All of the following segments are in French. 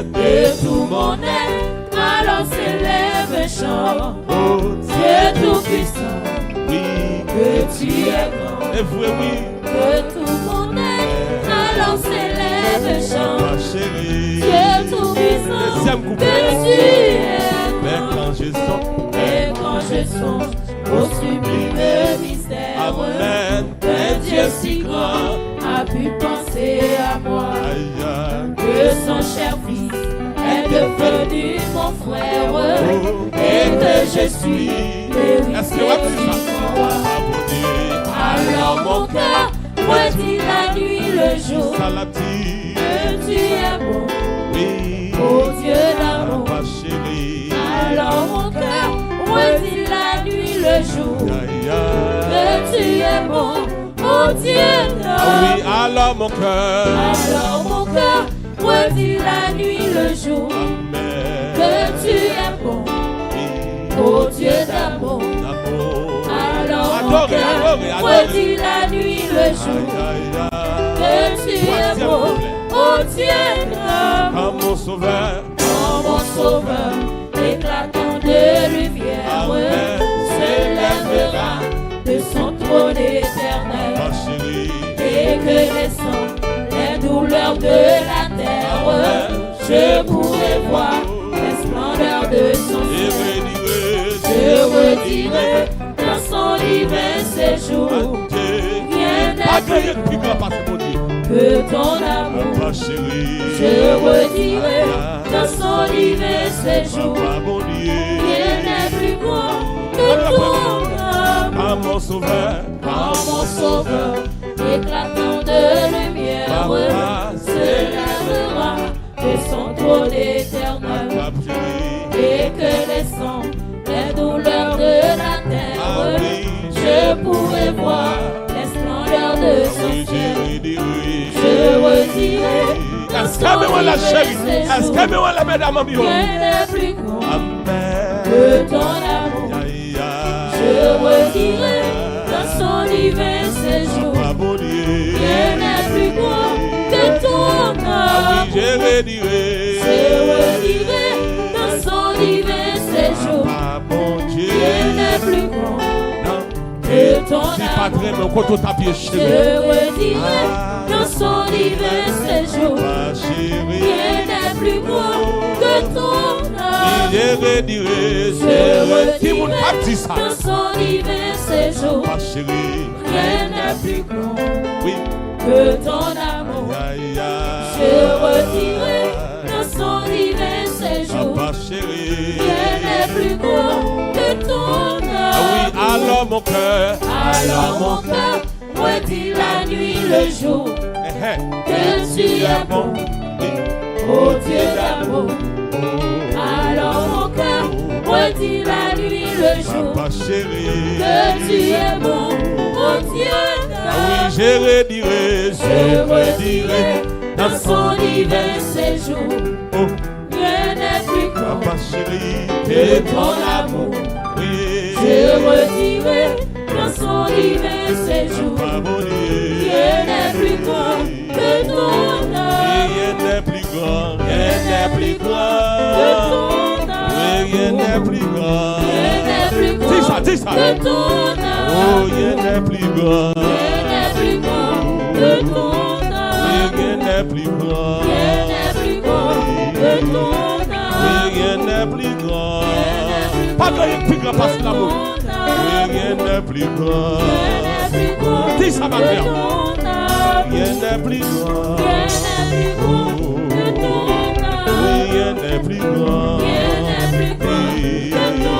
de tout mon être, alors s'élève un chant. Oh Dieu tout-puissant, oui, que tu es grand. et vrai, oui, De tout mon être, alors s'élève un chant. ma chérie. Dieu tout-puissant, Deuxième que couplet. tu es Mais grand. quand je sens, Et quand je songe au sublime mystère, amen, un Dieu si grand a pu penser à moi, aïe, aïe, que son cher fils est devenu mon frère, et que je suis est-ce que l'héritier vous du roi. Alors mon cœur redit la nuit le jour, Salati, que tu es bon, oui, ô Dieu d'amour. ma chérie. Alors mon cœur redit la nuit le jour, Aïe, aïe. que tu es bon, ô Dieu Ah oui, d'amour. alors mon cœur, Alors mon cœur redit la nuit le jour, amen, que tu es bon, ô Dieu d'amour. d'amour. Alors mon Adorez, cœur adorez, adorez. redit la nuit le jour, Aïe, aïe, que aïe. tu es Troisième bon, couplet. ô Dieu d'amour. Ah, mon sauveur, Oh mon sauveur, éclatant de lumière, Amen. s'élèvera de son trône éternel, ma chérie. et que laissant les douleurs de la terre, Amen. je pourrai voir les splendeurs de son Et ciel. redirai, Je redirai dans son divin séjour, rien pas n'est gagné de plus grand parce que mon Dieu. que ton amour. Ma chérie, Je redirai dans son divin séjour, Papa, mon Dieu. rien n'est plus grand que ton amour. Ah, mon sauveur, Quand mon sauveur, éclatant de lumière, Papa, se lèvera de son trône éternel, ma chérie. et que laissant les douleurs de la Ah terre, oui, je pourrai voir les splendeurs de son oui, ciel. je redirai. Je redirai dans Est-ce qu'elle me voit la son chérie? divin Est-ce séjour, qu'elle me voit la mesdames en bio? rien n'est plus grand Amen. que ton amour. Aïe, aïe. Je redirai dans son divin séjour, Papa, mon Dieu. rien n'est plus grand que ton Ah amour. oui, je redirai. Je redirai dans son divin séjour, Ah, mon Dieu. rien n'est plus grand Non. que ton Si pas amour. très, mais quand on tape les cheveux. Je redirai dans son divin séjour, Ma chérie. rien n'est plus grand que ton amour. Je redirai. Je Qui vous a dit ça? redirai dans son divin séjour, Ma chérie. rien n'est plus grand Oui. que ton amour. Aïe, aïe. Je redirai dans son divin séjour, Ma chérie. rien n'est plus grand que ton Ah oui, amour. alors mon cœur. Alors mon cœur redit la nuit le jour, que tu es bon, ô Dieu d'amour. Alors mon cœur redit la nuit le jour, Ma chérie. que tu es bon, ô Dieu Ah oui, d'amour. je redirai. Je redirai dans son divin séjour, Oh, rien n'est plus grand ma chérie. que ton amour. Oui. Je redirai dans son divin séjour, Papa, mon Dieu. rien n'est plus grand que ton amour. Rien n'est plus grand. Rien n'est plus Que grand. ton Oui, rien amour. n'est plus grand. Rien n'est plus grand Dis ça, dis ça. que ton Oh, amour. rien n'est plus grand. Rien n'est plus grand que ton Oui, amour. rien n'est plus grand. Rien n'est plus grand que ton Oui, amour. rien n'est plus grand. Rien n'est plus Pas grand de plus grand parce que l'amour. que ton Oui, amour. rien n'est plus grand. Rien n'est plus grand Dis ça, ma que mère. ton amour. Rien n'est plus grand. Rien n'est plus grand que ton Oui, amour. rien n'est plus grand. Rien n'est plus grand que ton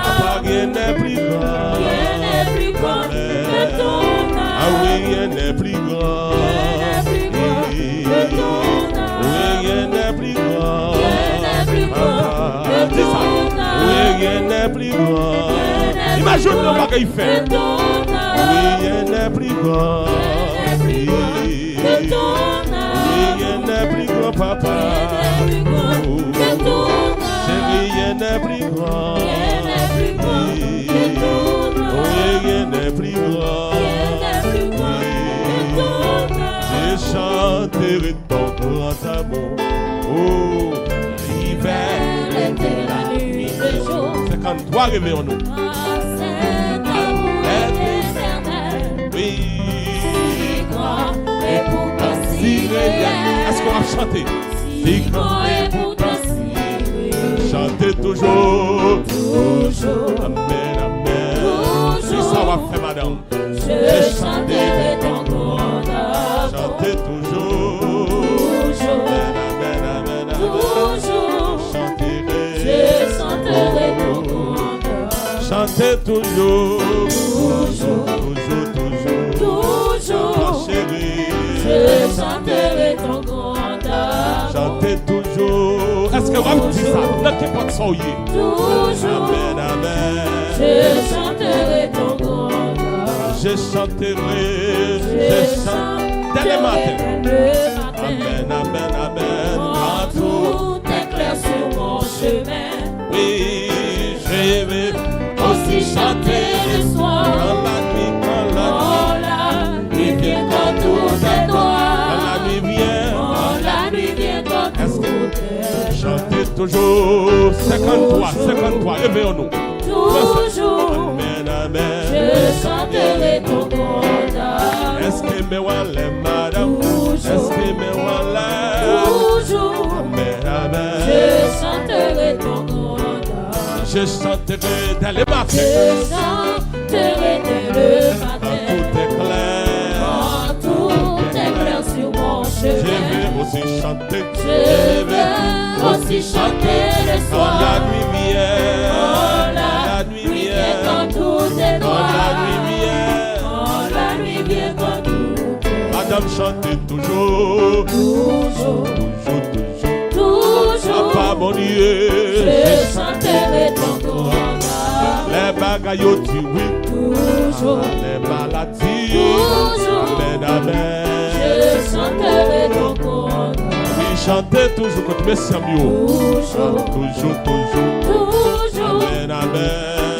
Papa, amour. rien n'est plus grand. Rien n'est plus grand que ton Ah oui, amour. rien n'est plus grand. Rien n'est plus grand que ton Oui, amour. rien n'est plus grand. Rien n'est plus grand que Dis ça. ton Oui, amour. rien n'est plus grand. Rien n'est Imagine plus le grand bagage fait. que ton Oui, amour. rien n'est plus grand. Rien n'est plus grand que ton Oui, amour. rien n'est plus grand, papa. Rien n'est plus grand que ton Chérie, amour. rien n'est plus grand. Rien n'est plus grand que ton amour. Oui, rien n'est plus grand. Rien n'est plus grand que ton amour. Je chanterai ton grand amour. Oh, 53, réveillons-nous. Cet amour éternel, Oui. si grand et pourtant si réel. Est-ce qu'on va chanter? Si grand et pourtant si réel. Chantez toujours. Toujours. Amen, amen. Toujours. C'est ça va faire, madame. Je chanterai ton grand amour. Chantez toujours. Toujours. Amen, amen, amen, amen. Toujours. Chanterai. Je chanterai ton grand amour. Chantez toujours. Toujours. Toujours, toujours. Toujours. Ma chérie. Je chanterai ton grand amour. Chantez toujours. Est-ce que vous dites ça? N'importe quoi soyez. Toujours. Amen, amen. Je chanterai ton grand amour. Je chanterai. Je Dès le matin. chanterai le matin. Amen, amen, amen. Quand tout est clair sur mon chemin. Oui, je vais Aussi chanter le soir. quand la nuit, Oh la nuit vient quand tout est noir. quand la nuit vient. Oh la nuit vient quand tout est noir. Chantez toujours. 53, 53, réveillons-nous. Toujours. Amen, amen. Je chanterai ton grand amour. Est-ce que me wale, madame? Est-ce que me wale? Toujours. Amen, amen. Je chanterai ton grand amour. Je chanterai dès le matin. Je chanterai dès le Quand matin. tout est clair. Quand tout est clair sur mon Je chemin. vais aussi chanter. Je vais aussi chanter le Quand soir. la nuit vient. Oh la nuit vient quand tout est Quand noir. la nuit vient. Oh la nuit vient quand tout est noir. Madame chantez toujours. Toujours. Toujours, toujours. Toujours. Papa mon Dieu. Je chanterai ton grand amour. Les bagailles au oui. Toujours. Les maladies. Toujours. Amen, amen. Je chanterai ton grand amour. Oui, chantez toujours quand mes amis. Toujours. Toujours, toujours. Toujours. Amen, amen.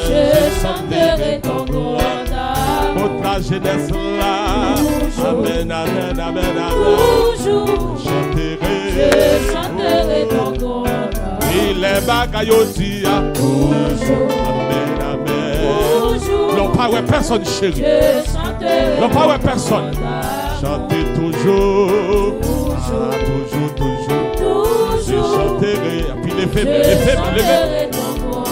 Je chanterai ton grand amour. Contre la jeunesse là. Toujours. Amen, amen, amen, amen. Toujours. Chanterai. Je chanterai ton grand amour. Et les bagailles au Toujours. Amen, amen. Toujours. Non, pas ouais, personne chérie. Je chanterai Non, pas ton ouais, personne. grand amour. Chantez toujours. Ah, toujours, toujours. Je Toujours. chanterai. Et puis les Je faibles, les faibles, les faibles. chanterai ton grand amour.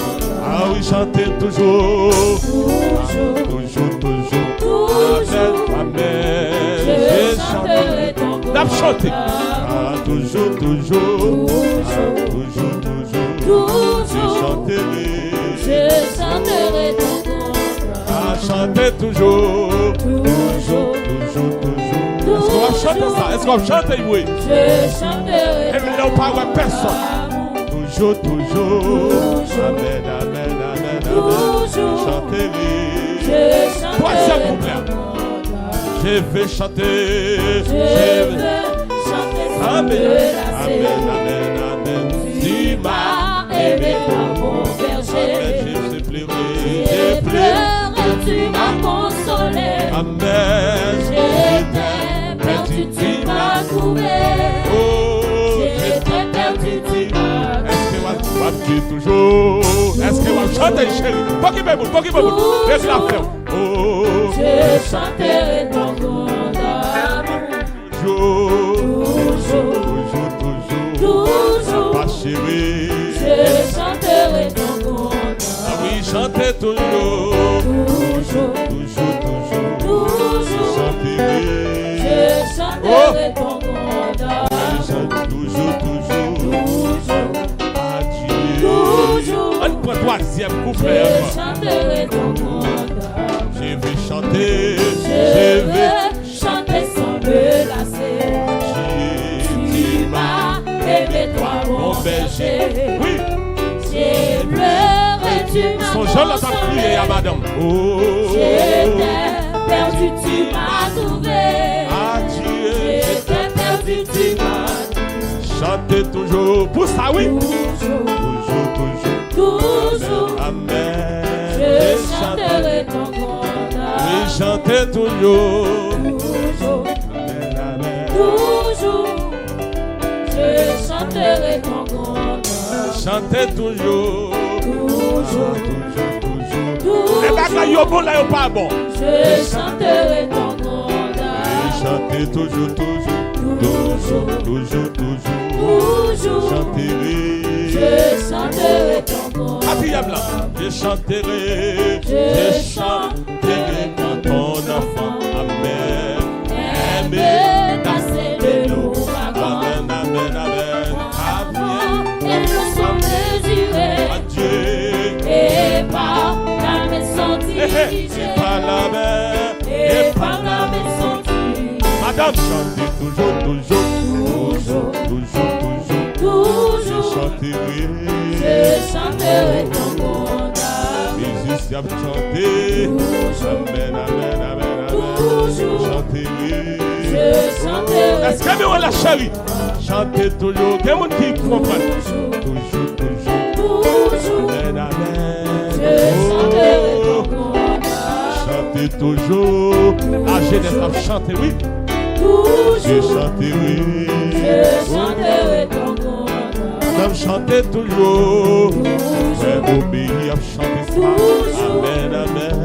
Ah oui, chantez toujours. Toujours. Toujours, toujours. Toujours. Amen. Je chanterai ton grand N'a chanté. amour. Ah, toujours, toujours. Ah, toujours, toujours. Je Toujours. chanterai. Je chanterai ton grand amour. Ah, chantez toujours. Toujours. Toujours, toujours. Est-ce qu'on va chanter ça? Est-ce qu'on va chanter, oui? Je chanterai Et mais non, pas ouais, personne. amour. Toujours, toujours. Toujours. Amen, amen, amen, amen. Toujours. Je chanterai. Je chanterai Troisième ton couplet. grand amour. Je vais chanter. Je veux chanter sans Amen, me lasser. amen, amen, amen. Tu m'as aimé, toi mon berger. Amen, je pleurer. J'ai pleuré, tu m'as consolé. Amen. J'étais perdu, tu m'as trouvé. Oh, J'étais perdu, tu m'as est-ce que tu vas toujours? Est-ce que tu vas chanter, chérie? Pas qui me boule, pas qui me boule. Laisse la faire. Oh, Je chanterai ton grand amour. toujours, Toujours. toujours, toujours. Toujours. Pas chérie. Je chanterai ton grand Ah amour. oui, chantez toujours. Toujours. Toujours, toujours. Toujours. Chanterai. Je chanterai ton grand amour. Chante toujours, toujours. Toujours. Adieu. Toujours. On prend troisième Je couplet. chanterai ton grand amour. Je vais chanter. Je veux chanter sans me lasser. Tu m'as aimé, toi mon berger. Oui. J'ai pleuré, tu m'as Son jeune entend crier à consolé. madame. Oh. J'étais perdu, tu m'as trouvé. Adieu. J'étais perdu, tu m'as Chantez toujours. Pour ça, oui. toujours, Toujours, toujours. toujours. Amen. Je chanterai ton grand Oui, amour. chantez toujours. Toujours, Amen, amen. toujours. Je chanterai ton grand amour. Chantez toujours. toujours, Les bagailles au bon, là, au pas bon. je chanterai ton grandeur. Chanter toujours, toujours. Toujours, Chanterai. je chanterai ton grandeur. Quatrième là. Je chanterai quand ton enfant. Amen. Amen. Passer de l'ouragan. Amen. Amen. Elles ne sont mesurées. Adieu. Et par la maison dirigée. Et par la main. Et par la maison dirigée. Madame, chantez toujours. Toujours, Chanterai. je chanterai ton grandeur. Musicien chanter. Amen. Toujours, Chanterai. je chanterai. Est-ce que vous la chérie? Chantez toujours. Quel monde qui comprend? Toujours. Toujours, Amen. je chanterai ton grandeur. Chantez toujours. La jeunesse a chanté, oui. Je Toujours, chanterai. je chanterai ton grandeur. Madame chantez toujours. C'est beau pays à chanter ça. Amen.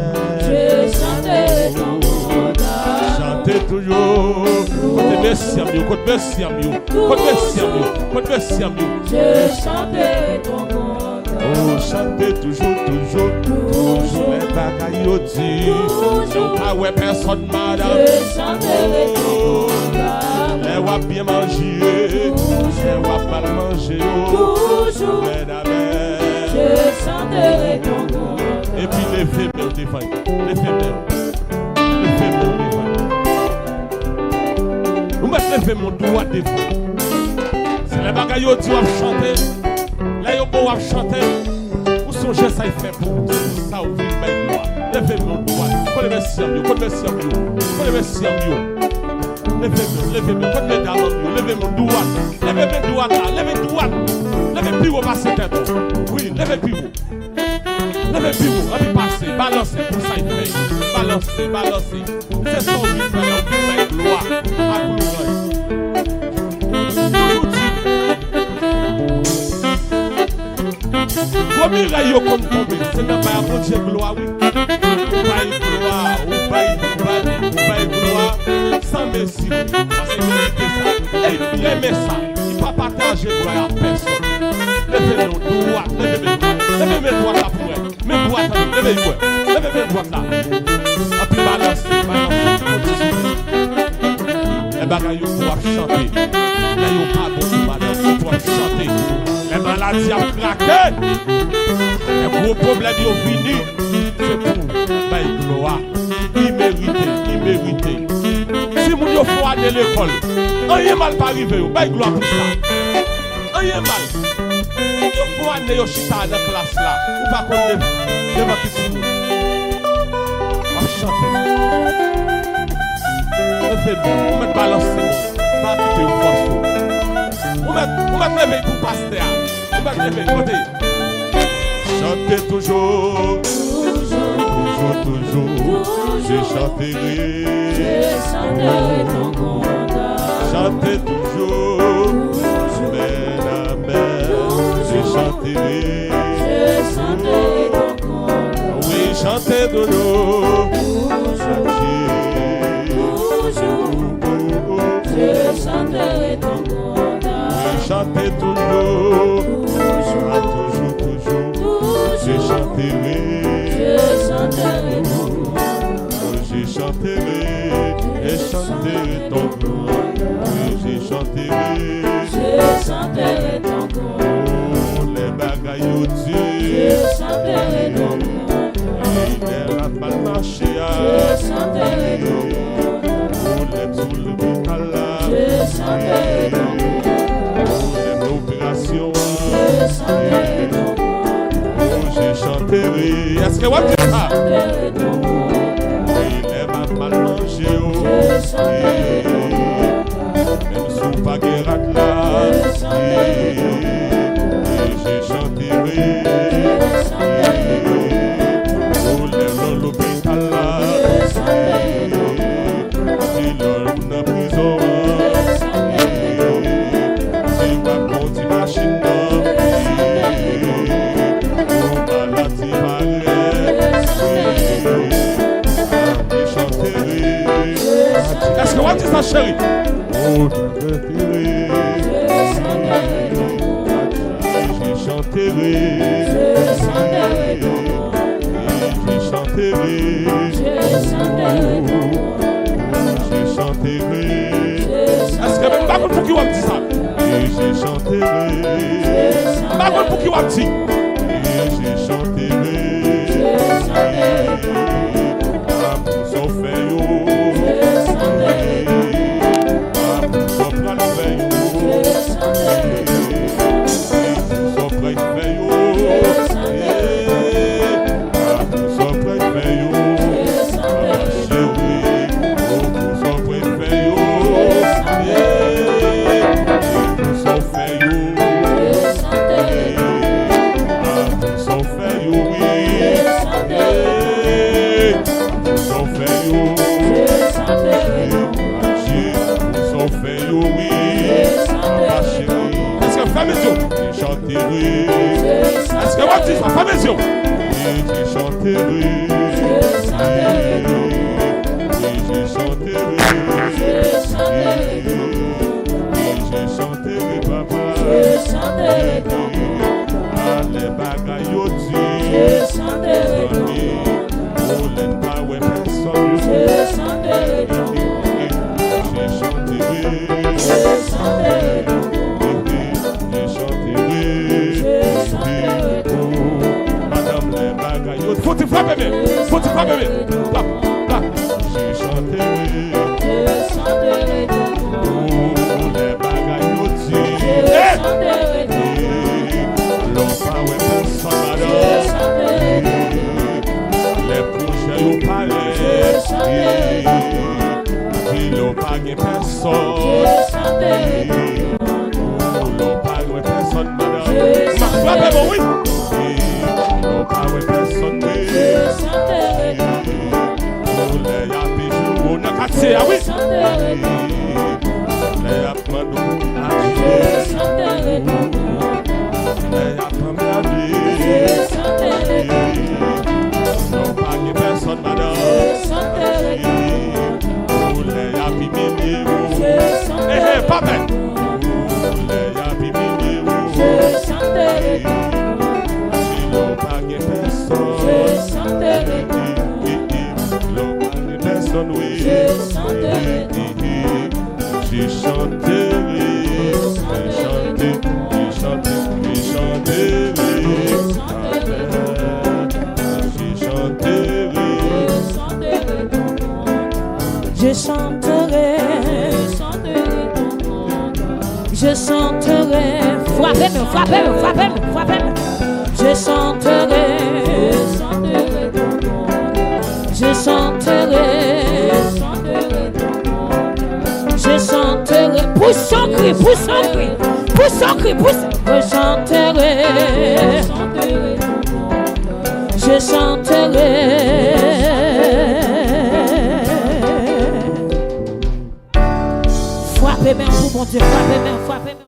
Je chanterai ton grandeur. Chantez toujours. Côté merci à mieux. Je chanterai ton grandeur. Oh, chantez toujours. Les bagailles au dit. Toujours. Ah ouais, personne, madame. Je chanterai ton grandeur. Les va bien manger. Les va mal manger. Toujours, Amen. je chanterai ton grandeur. Et puis les faibles défaillent. Les faibles défaillent. Vous mettez les faibles mon droit défaillent. C'est les bagailles qui vont chanter. Là, ils vont chanter. Où sont les ça fait pour ça au vide de gloire. Les faibles mon droit. Qu'on les merci en mieux. Levez mon doigt. Levez droit. Levez plus haut, passez tête. Oui, levez plus haut. Et puis passez, balancez pour ça il fait. Balancez. C'est son rythme, on peut gloire. À vous le miraille comme tombé, c'est dans la bon Dieu gloire, oui. Ou pas gloire, sans merci. Parce que il aimait ça. Il ne va pas partager gloire à personne. Levez mon doigt, levez mes doigts là pour elle. Mes doigts là, levez mes doigts là. Et puis balancez. Les bagailles doivent chanter. Là, ils n'ont pas bon balance, ils doivent chanter. Les maladies ont craqué. Les gros problèmes ont fini. C'est pour la gloire. Immérité. Si vous avez froid de l'école, rien mal pas arriver. Baille gloire pour ça. Rien mal. Vous froid de chita dans la classe là. Ou pas qu'on devant qui c'est vous. On va chanter. Vous mettez balancer. Pas quitter une force. Vous mettez lever pour pasteur. Vous mettez lever côté. Chantez toujours. Je chanterai ton grandeur. Chantez toujours. Amen. Je chanterai ton grandeur. Oui, chantez toujours. Je chanterai ton grandeur. Oui, chantez toujours. Je chanterai. Je chanterai ton grandeur. Je chanterai ton grandeur. Les bagailles au Dieu. Je chanterai ton grandeur. Il n'a pas marché à. Je chanterai ton grandeur. Sous le boucala. Je chanterai ton grandeur. L'opération. Je chanterai ton grandeur. Je chanterai. Est-ce que vous avez ça? Il est mal mangé. Même sous pas guérat là. Je chanterai. Pour les l'hôpital là. Si l'homme n'a prison. Si ma petite machine là. chérie. Oh, je chanterai. Est-ce que même pas pour qui on dit ça? Je chanterai. Pas pour qui on dit. Je chanterai. Amour sans feyo. Amour sans pral feyo. Sans pral feyo. Amour sans pral feyo. Chérie, amour sans pral feyo. Amour sans feyo. Amour sans feyo, oui. Est-ce que femme et je chanterai? Est-ce que moi dis ça, femme et je chanterai. Je chanterai, papa. Allez, bagaille au faut te frapper, bébé. Faut te frapper, bébé. Là, là. Je chanterai. Les bagailles aussi. L'homme pas ouais personne, madame. Les projets au palais. Ils n'ont pas de personne. L'homme pas ouais personne, madame. Ma frappe, bon, oui. L'homme pas ouais personne. C'est ah oui. Les apprendre à Dieu. Les apprendre à Dieu. Non pas que personne madame. Pour les abîmer. Eh pas bête. Pour les abîmer. Non pas que personne. Oui. Je chanterai, je chanterai, je chanterai, frappez-moi, frappez-moi, frappez-moi, frappez-moi. Je chanterai, je chanterai, je chanterai, pousse son cri, pousse son cri, pousse son cri, pousse. Je chanterai, je chanterai. Frappez-moi pour mon Dieu, frappez-moi, frappez-moi.